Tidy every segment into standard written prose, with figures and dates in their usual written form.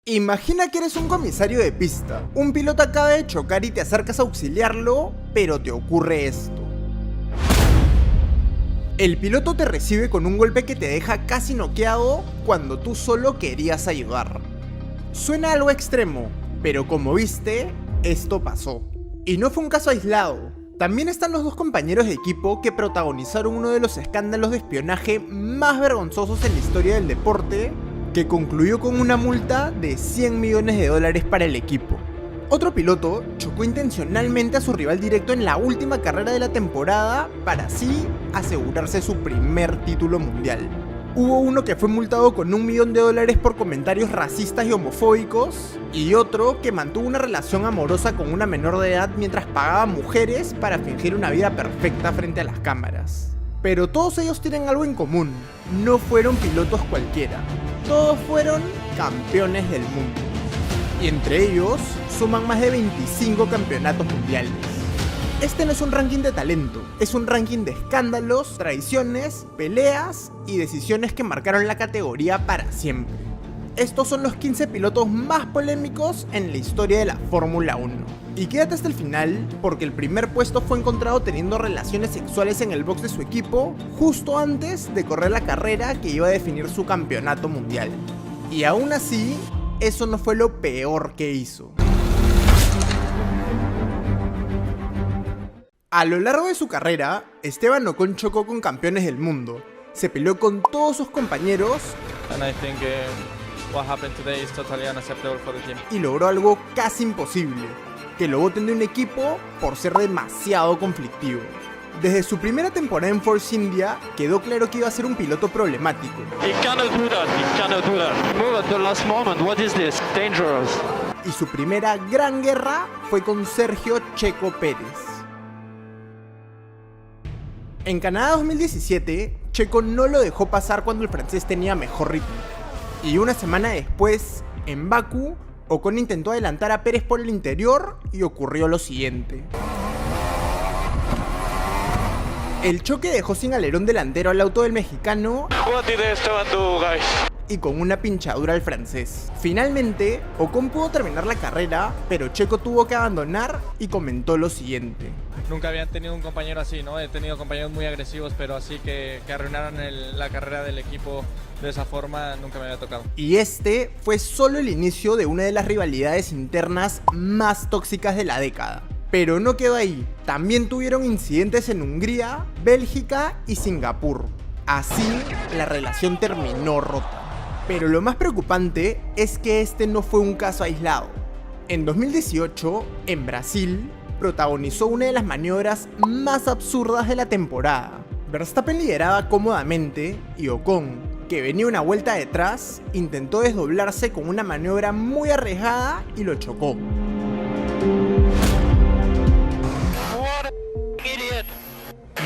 Imagina que eres un comisario de pista. Un piloto acaba de chocar y te acercas a auxiliarlo, pero te ocurre esto. El piloto te recibe con un golpe que te deja casi noqueado cuando tú solo querías ayudar. Suena algo extremo, pero como viste, esto pasó. Y no fue un caso aislado. También están los dos compañeros de equipo que protagonizaron uno de los escándalos de espionaje más vergonzosos en la historia del deporte, que concluyó con una multa de $100 millones para el equipo. Otro piloto chocó intencionalmente a su rival directo en la última carrera de la temporada para así asegurarse su primer título mundial. Hubo uno que fue multado con $1 millón por comentarios racistas y homofóbicos, y otro que mantuvo una relación amorosa con una menor de edad mientras pagaba mujeres para fingir una vida perfecta frente a las cámaras. Pero todos ellos tienen algo en común: no fueron pilotos cualquiera. Todos fueron campeones del mundo. Y entre ellos suman más de 25 campeonatos mundiales. Este no es un ranking de talento, es un ranking de escándalos, traiciones, peleas y decisiones que marcaron la categoría para siempre. Estos son los 15 pilotos más polémicos en la historia de la Fórmula 1. Y quédate hasta el final, porque el primer puesto fue encontrado teniendo relaciones sexuales en el box de su equipo justo antes de correr la carrera que iba a definir su campeonato mundial. Y aún así, eso no fue lo peor que hizo. A lo largo de su carrera, Esteban Ocon chocó con campeones del mundo, se peleó con todos sus compañeros y logró algo casi imposible: que lo voten de un equipo por ser demasiado conflictivo. Desde su primera temporada en Force India, quedó claro que iba a ser un piloto problemático. Y su primera gran guerra fue con Sergio Checo Pérez. En Canadá 2017, Checo no lo dejó pasar cuando el francés tenía mejor ritmo. Y una semana después, en Bakú, Ocon intentó adelantar a Pérez por el interior y ocurrió lo siguiente. El choque dejó sin alerón delantero al auto del mexicano y con una pinchadura al francés. Finalmente, Ocon pudo terminar la carrera, pero Checo tuvo que abandonar y comentó lo siguiente. Nunca habían tenido un compañero así, ¿no? He tenido compañeros muy agresivos, pero así que arruinaron la carrera del equipo de esa forma, nunca me había tocado. Y este fue solo el inicio de una de las rivalidades internas más tóxicas de la década. Pero no quedó ahí, también tuvieron incidentes en Hungría, Bélgica y Singapur. Así, la relación terminó rota. Pero lo más preocupante es que este no fue un caso aislado. En 2018, en Brasil, protagonizó una de las maniobras más absurdas de la temporada. Verstappen lideraba cómodamente y Ocon, que venía una vuelta detrás, intentó desdoblarse con una maniobra muy arriesgada y lo chocó.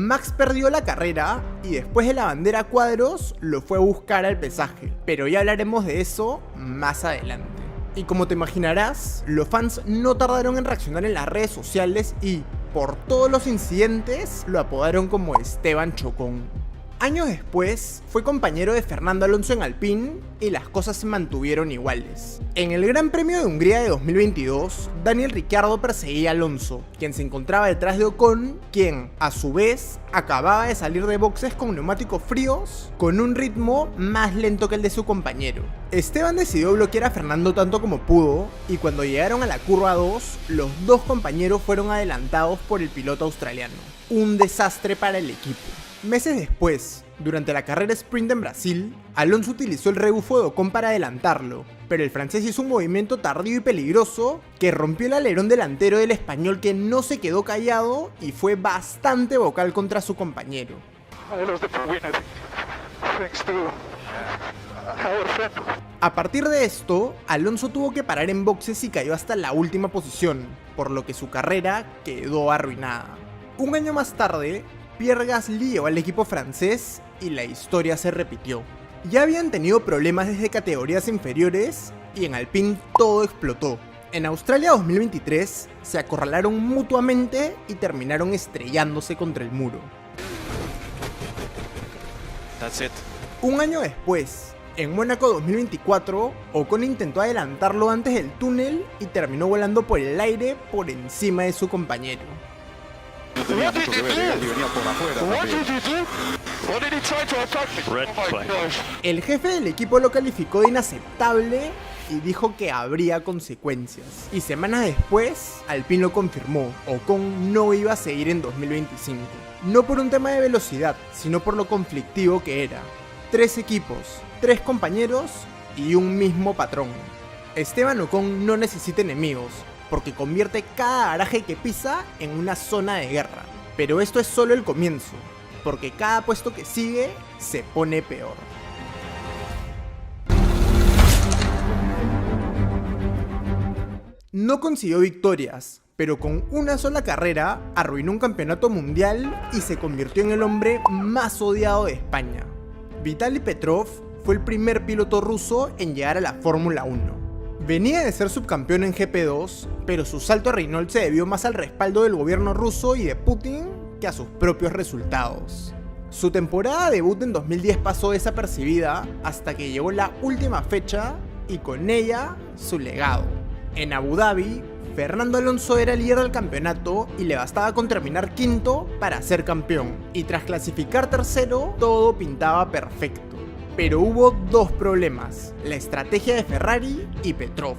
Max perdió la carrera y después de la bandera a cuadros lo fue a buscar al pesaje, pero ya hablaremos de eso más adelante. Y como te imaginarás, los fans no tardaron en reaccionar en las redes sociales y, por todos los incidentes, lo apodaron como Esteban Chocón. Años después, fue compañero de Fernando Alonso en Alpine y las cosas se mantuvieron iguales. En el Gran Premio de Hungría de 2022, Daniel Ricciardo perseguía a Alonso, quien se encontraba detrás de Ocon, quien, a su vez, acababa de salir de boxes con neumáticos fríos, con un ritmo más lento que el de su compañero. Esteban decidió bloquear a Fernando tanto como pudo, y cuando llegaron a la curva 2, los dos compañeros fueron adelantados por el piloto australiano. Un desastre para el equipo. Meses después, durante la carrera sprint en Brasil, Alonso utilizó el rebufo de Ocon para adelantarlo, pero el francés hizo un movimiento tardío y peligroso que rompió el alerón delantero del español, que no se quedó callado y fue bastante vocal contra su compañero. A partir de esto, Alonso tuvo que parar en boxes y cayó hasta la última posición, por lo que su carrera quedó arruinada. Un año más tarde, Pierre Gasly llegó al equipo francés y la historia se repitió. Ya habían tenido problemas desde categorías inferiores y en Alpine todo explotó. En Australia 2023 se acorralaron mutuamente y terminaron estrellándose contra el muro. That's it. Un año después, En Mónaco 2024, Ocon intentó adelantarlo antes del túnel y terminó volando por el aire por encima de su compañero. No tenía mucho que ver, Gasly venía por afuera también. El jefe del equipo lo calificó de inaceptable y dijo que habría consecuencias. Y semanas después, Alpine lo confirmó, Ocon no iba a seguir en 2025. No por un tema de velocidad, sino por lo conflictivo que era. 3 equipos, 3 compañeros y un mismo patrón. Esteban Ocon no necesita enemigos, porque convierte cada garaje que pisa en una zona de guerra. Pero esto es solo el comienzo, porque cada puesto que sigue se pone peor. No consiguió victorias, pero con una sola carrera arruinó un campeonato mundial y se convirtió en el hombre más odiado de España. Vitaly Petrov fue el primer piloto ruso en llegar a la Fórmula 1. Venía de ser subcampeón en GP2, pero su salto a Renault se debió más al respaldo del gobierno ruso y de Putin que a sus propios resultados. Su temporada de debut en 2010 pasó desapercibida hasta que llegó la última fecha y con ella su legado. En Abu Dhabi, Fernando Alonso era líder del campeonato y le bastaba con terminar quinto para ser campeón. Y tras clasificar tercero, todo pintaba perfecto. Pero hubo 2 problemas, la estrategia de Ferrari y Petrov.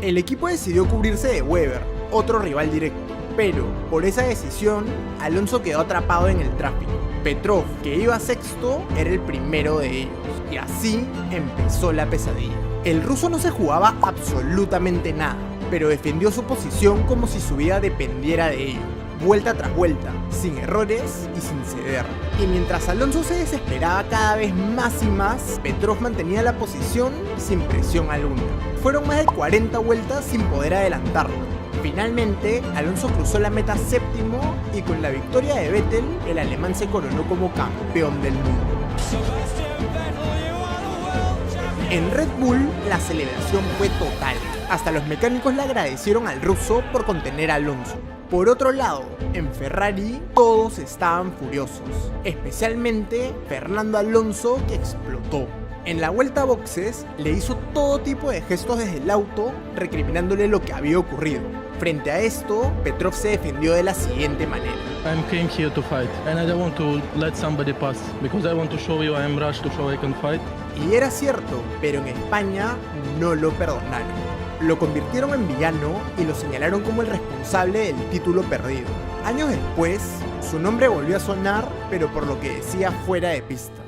El equipo decidió cubrirse de Webber, otro rival directo, pero por esa decisión, Alonso quedó atrapado en el tráfico. Petrov, que iba sexto, era el primero de ellos, y así empezó la pesadilla. El ruso no se jugaba absolutamente nada, pero defendió su posición como si su vida dependiera de ello. Vuelta tras vuelta, sin errores y sin ceder. Y mientras Alonso se desesperaba cada vez más y más, Petrov mantenía la posición sin presión alguna. Fueron más de 40 vueltas sin poder adelantarlo. Finalmente, Alonso cruzó la meta séptimo y con la victoria de Vettel, el alemán se coronó como campeón del mundo. En Red Bull, la celebración fue total. Hasta los mecánicos le agradecieron al ruso por contener a Alonso. Por otro lado, en Ferrari todos estaban furiosos, especialmente Fernando Alonso, que explotó. En la vuelta a boxes le hizo todo tipo de gestos desde el auto, recriminándole lo que había ocurrido. Frente a esto, Petrov se defendió de la siguiente manera. I came here to fight and I don't want to let somebody pass because I want to show you I am rushed to show I can fight. Y era cierto, pero en España no lo perdonaron. Lo convirtieron en villano y lo señalaron como el responsable del título perdido. Años después, su nombre volvió a sonar, pero por lo que decía fuera de pista.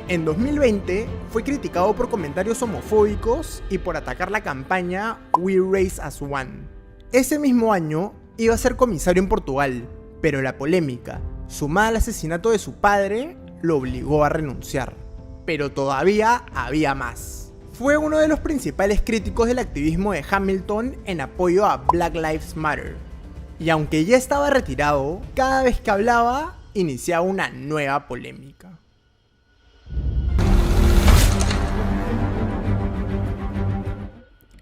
En 2020, fue criticado por comentarios homofóbicos y por atacar la campaña We Race as One. Ese mismo año, iba a ser comisario en Portugal, pero la polémica, sumada al asesinato de su padre, lo obligó a renunciar. Pero todavía había más. Fue uno de los principales críticos del activismo de Hamilton en apoyo a Black Lives Matter. Y aunque ya estaba retirado, cada vez que hablaba, iniciaba una nueva polémica.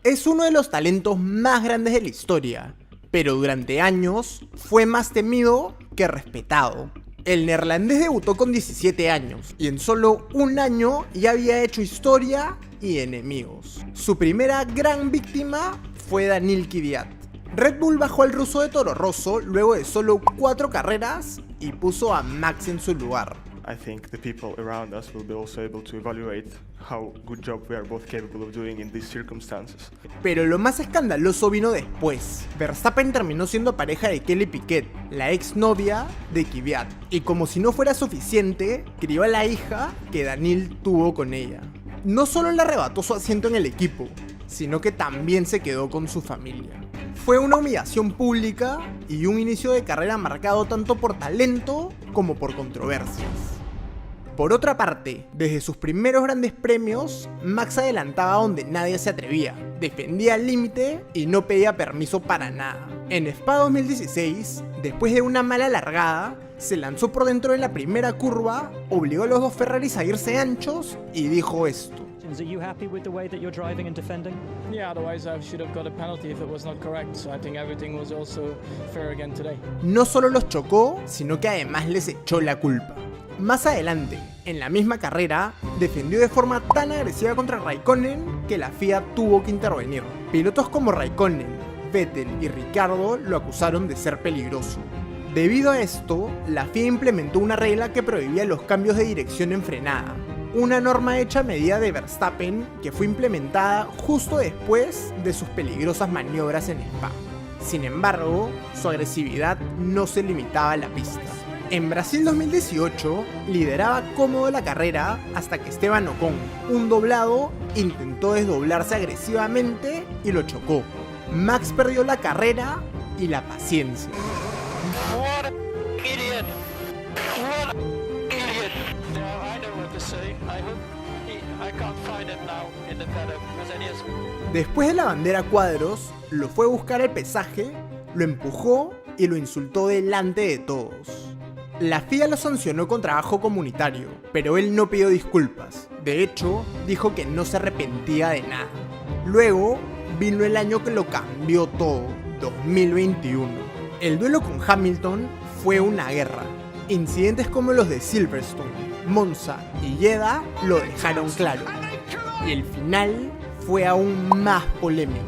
Es uno de los talentos más grandes de la historia, pero durante años fue más temido que respetado. El neerlandés debutó con 17 años y en solo un año ya había hecho historia y enemigos. Su primera gran víctima fue Daniil Kvyat. Red Bull bajó al ruso de Toro Rosso luego de solo 4 carreras y puso a Max en su lugar. I think the people around us will be also able to evaluate how good job we are both capable of doing in these circumstances. Pero lo más escandaloso vino después. Verstappen terminó siendo pareja de Kelly Piquet, la exnovia de Kvyat, y como si no fuera suficiente, crió a la hija que Daniil tuvo con ella. No solo le arrebató su asiento en el equipo, sino que también se quedó con su familia. Fue una humillación pública y un inicio de carrera marcado tanto por talento como por controversias. Por otra parte, desde sus primeros grandes premios, Max adelantaba donde nadie se atrevía, defendía al límite y no pedía permiso para nada. En Spa 2016, después de una mala largada, se lanzó por dentro de la primera curva, obligó a los 2 Ferraris a irse anchos y dijo esto. Are you happy with the way that you're driving and defending? Yeah, otherwise I should have got a penalty if it was not correct. So I think everything was also fair again today. No solo los chocó, sino que además les echó la culpa. Más adelante, en la misma carrera, defendió de forma tan agresiva contra Raikkonen que la FIA tuvo que intervenir. Pilotos como Raikkonen, Vettel y Ricciardo lo acusaron de ser peligroso. Debido a esto, la FIA implementó una regla que prohibía los cambios de dirección en frenada, una norma hecha a medida de Verstappen que fue implementada justo después de sus peligrosas maniobras en Spa. Sin embargo, su agresividad no se limitaba a la pista. En Brasil 2018, lideraba cómodo la carrera hasta que Esteban Ocon, un doblado, intentó desdoblarse agresivamente y lo chocó. Max perdió la carrera y la paciencia. What an idiot! What an idiot! Now I know what to say. I can't find him now in the paddock because then he has... Después de la bandera cuadros, lo fue a buscar al pesaje, lo empujó y lo insultó delante de todos. La FIA lo sancionó con trabajo comunitario, pero él no pidió disculpas. De hecho, dijo que no se arrepentía de nada. Luego, vino el año que lo cambió todo, 2021. El duelo con Hamilton fue una guerra. Incidentes como los de Silverstone, Monza y Jeddah lo dejaron claro. Y el final fue aún más polémico.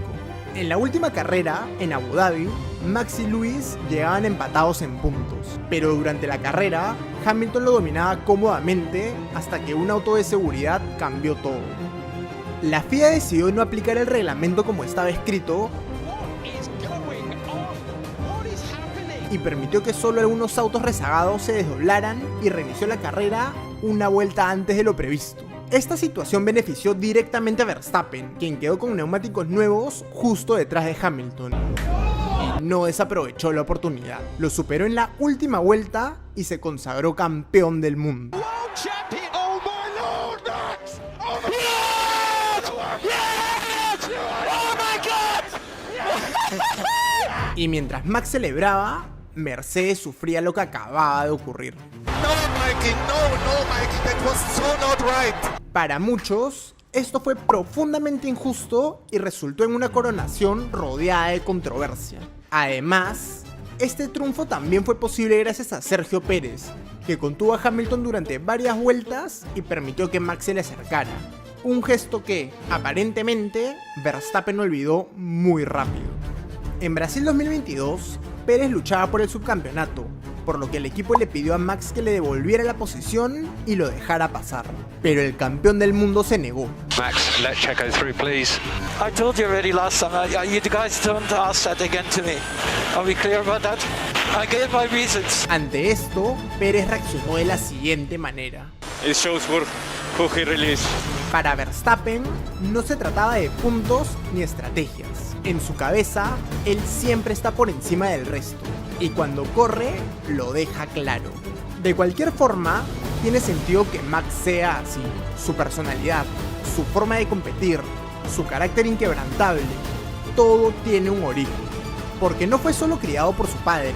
En la última carrera, en Abu Dhabi, Max y Lewis llegaban empatados en puntos, pero durante la carrera, Hamilton lo dominaba cómodamente hasta que un auto de seguridad cambió todo. La FIA decidió no aplicar el reglamento como estaba escrito y permitió que solo algunos autos rezagados se desdoblaran y reinició la carrera una vuelta antes de lo previsto. Esta situación benefició directamente a Verstappen, quien quedó con neumáticos nuevos justo detrás de Hamilton. Y no desaprovechó la oportunidad. Lo superó en la última vuelta y se consagró campeón del mundo. Y mientras Max celebraba, Mercedes sufría lo que acababa de ocurrir. Para muchos, esto fue profundamente injusto y resultó en una coronación rodeada de controversia. Además, este triunfo también fue posible gracias a Sergio Pérez, que contuvo a Hamilton durante varias vueltas y permitió que Max se le acercara. Un gesto que, aparentemente, Verstappen olvidó muy rápido. En Brasil 2022, Pérez luchaba por el subcampeonato, por lo que el equipo le pidió a Max que le devolviera la posición y lo dejara pasar. Pero el campeón del mundo se negó. Max, let Checo through, please. I told you already last time. You guys don't ask that again to me. Are we clear about that? I gave my reasons. Ante esto, Pérez reaccionó de la siguiente manera. It shows who he really is. Para Verstappen, no se trataba de puntos ni estrategias. En su cabeza, él siempre está por encima del resto. Y cuando corre, lo deja claro. De cualquier forma, tiene sentido que Max sea así. Su personalidad, su forma de competir, su carácter inquebrantable, todo tiene un origen. Porque no fue solo criado por su padre,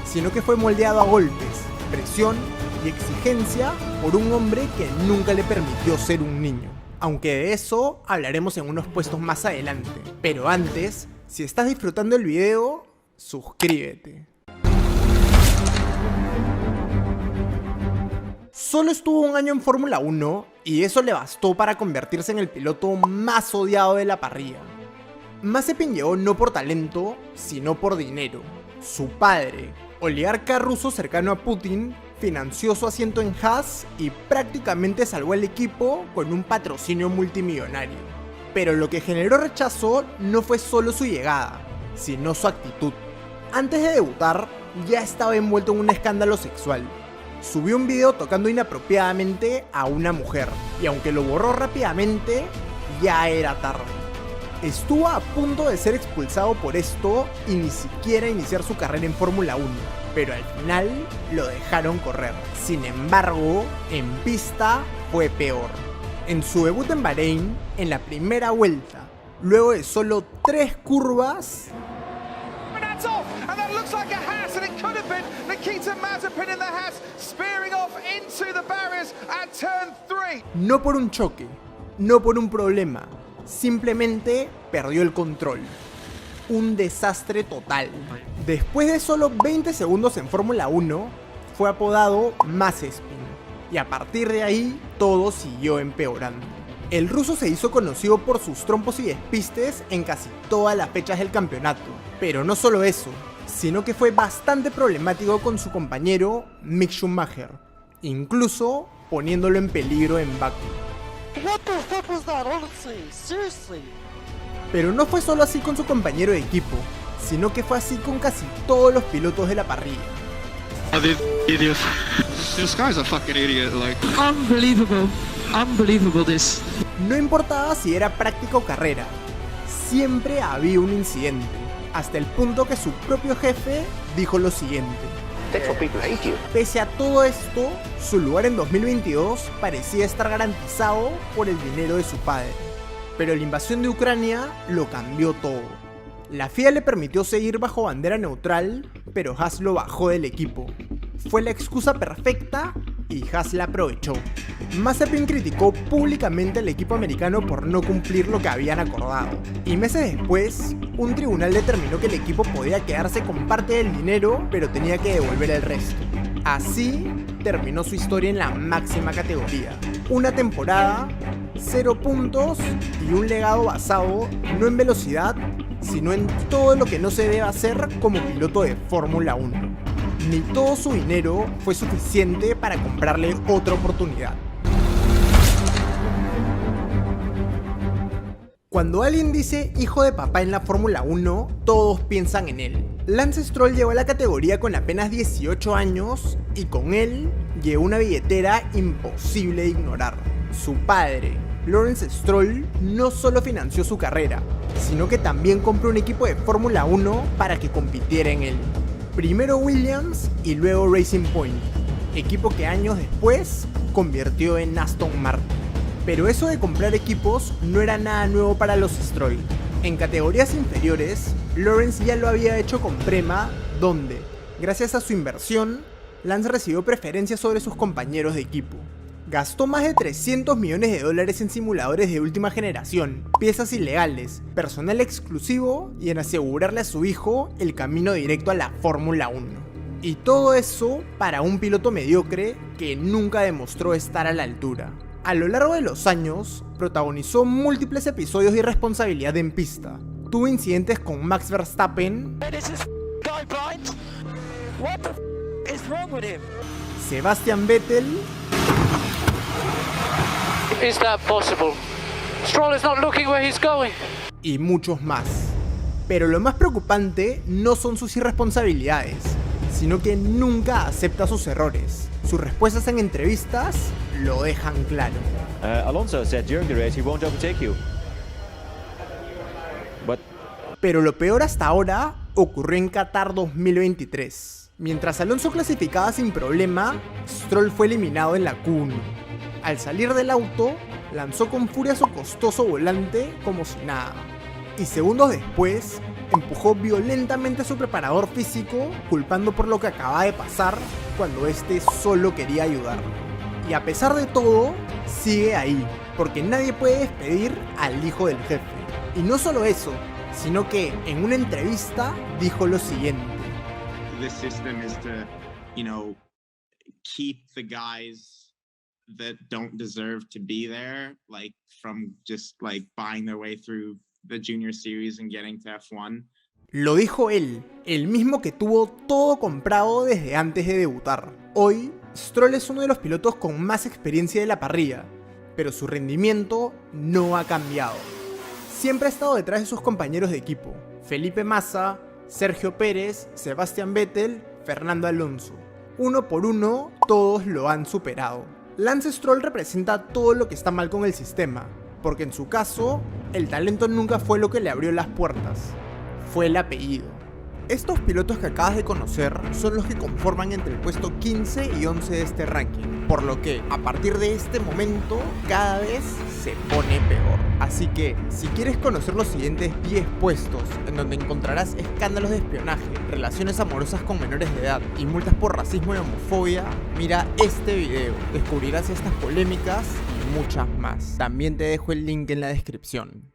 sino que fue moldeado a golpes, presión y exigencia por un hombre que nunca le permitió ser un niño. Aunque de eso hablaremos en unos puestos más adelante. Pero antes, si estás disfrutando el video, suscríbete. Solo estuvo un año en Fórmula 1 y eso le bastó para convertirse en el piloto más odiado de la parrilla. Mazepin llegó no por talento, sino por dinero. Su padre, oligarca ruso cercano a Putin, financió su asiento en Haas y prácticamente salvó al equipo con un patrocinio multimillonario. Pero lo que generó rechazo no fue solo su llegada, sino su actitud. Antes de debutar, ya estaba envuelto en un escándalo sexual. Subió un video tocando inapropiadamente a una mujer, y aunque lo borró rápidamente, ya era tarde. Estuvo a punto de ser expulsado por esto y ni siquiera iniciar su carrera en Fórmula 1, pero al final lo dejaron correr. Sin embargo, en pista fue peor. En su debut en Bahrein, en la primera vuelta, luego de solo 3 curvas, no por un choque, no por un problema, simplemente perdió el control. Un desastre total. Después de solo 20 segundos en Fórmula 1, fue apodado Mazepin. y a partir de ahí todo siguió empeorando. El ruso se hizo conocido por sus trompos y despistes en casi todas las fechas del campeonato, pero no solo eso, sino que fue bastante problemático con su compañero Mick Schumacher, incluso poniéndolo en peligro en Baku. What the fuck was that, honestly? Seriously? Pero no fue solo así con su compañero de equipo, sino que fue así con casi todos los pilotos de la parrilla. Idiot. This guy's a fucking idiot, like. Unbelievable. Unbelievable this. No importaba si era práctica o carrera, siempre había un incidente, hasta el punto que su propio jefe dijo lo siguiente. Pese a todo esto, su lugar en 2022 parecía estar garantizado por el dinero de su padre. Pero la invasión de Ucrania lo cambió todo. La FIA le permitió seguir bajo bandera neutral, pero Haas lo bajó del equipo. Fue la excusa perfecta y Haas la aprovechó. Mazepin criticó públicamente al equipo americano por no cumplir lo que habían acordado. Y meses después, un tribunal determinó que el equipo podía quedarse con parte del dinero, pero tenía que devolver el resto. Así terminó su historia en la máxima categoría. Una temporada, 0 puntos y un legado basado no en velocidad, sino en todo lo que no se debe hacer como piloto de Fórmula 1. Ni todo su dinero fue suficiente para comprarle otra oportunidad. Cuando alguien dice hijo de papá en la Fórmula 1, todos piensan en él. Lance Stroll llegó a la categoría con apenas 18 años y con él llegó una billetera imposible de ignorar. Su padre, Lawrence Stroll, no solo financió su carrera, sino que también compró un equipo de Fórmula 1 para que compitiera en él. Primero Williams y luego Racing Point, equipo que años después convirtió en Aston Martin. Pero eso de comprar equipos no era nada nuevo para los Stroll. En categorías inferiores, Lawrence ya lo había hecho con Prema, donde, gracias a su inversión, Lance recibió preferencias sobre sus compañeros de equipo. Gastó más de $300 millones en simuladores de última generación, piezas ilegales, personal exclusivo y en asegurarle a su hijo el camino directo a la Fórmula 1. Y todo eso para un piloto mediocre que nunca demostró estar a la altura. A lo largo de los años, protagonizó múltiples episodios de irresponsabilidad en pista. Tuvo incidentes con Max Verstappen, Sebastian Vettel, Is that possible? Stroll is not looking where he's going. y muchos más. Pero lo más preocupante no son sus irresponsabilidades, sino que nunca acepta sus errores. Sus respuestas en entrevistas lo dejan claro. Alonso said during the race he won't overtake you. But Pero lo peor hasta ahora ocurrió en Qatar 2023. Mientras Alonso clasificaba sin problema, Stroll fue eliminado en la Q1. Al salir del auto, lanzó con furia su costoso volante como si nada. Y segundos después, empujó violentamente a su preparador físico, culpando por lo que acaba de pasar cuando este solo quería ayudar. Y a pesar de todo, sigue ahí, porque nadie puede despedir al hijo del jefe. Y no solo eso, sino que en una entrevista dijo lo siguiente. This system is to, keep the guys that don't deserve to be there, from just buying their way through the junior series and getting to F1. Lo dijo él, el mismo que tuvo todo comprado desde antes de debutar. Hoy, Stroll es uno de los pilotos con más experiencia de la parrilla, pero su rendimiento no ha cambiado. Siempre ha estado detrás de sus compañeros de equipo, Felipe Massa, Sergio Pérez, Sebastian Vettel, Fernando Alonso. Uno por uno, todos lo han superado. Lance Stroll representa todo lo que está mal con el sistema, porque en su caso, el talento nunca fue lo que le abrió las puertas, fue el apellido. Estos pilotos que acabas de conocer son los que conforman entre el puesto 15 y 11 de este ranking, por lo que a partir de este momento cada vez se pone peor. Así que si quieres conocer los siguientes 10 puestos en donde encontrarás escándalos de espionaje, relaciones amorosas con menores de edad y multas por racismo y homofobia, mira este video, descubrirás estas polémicas y muchas más. También te dejo el link en la descripción.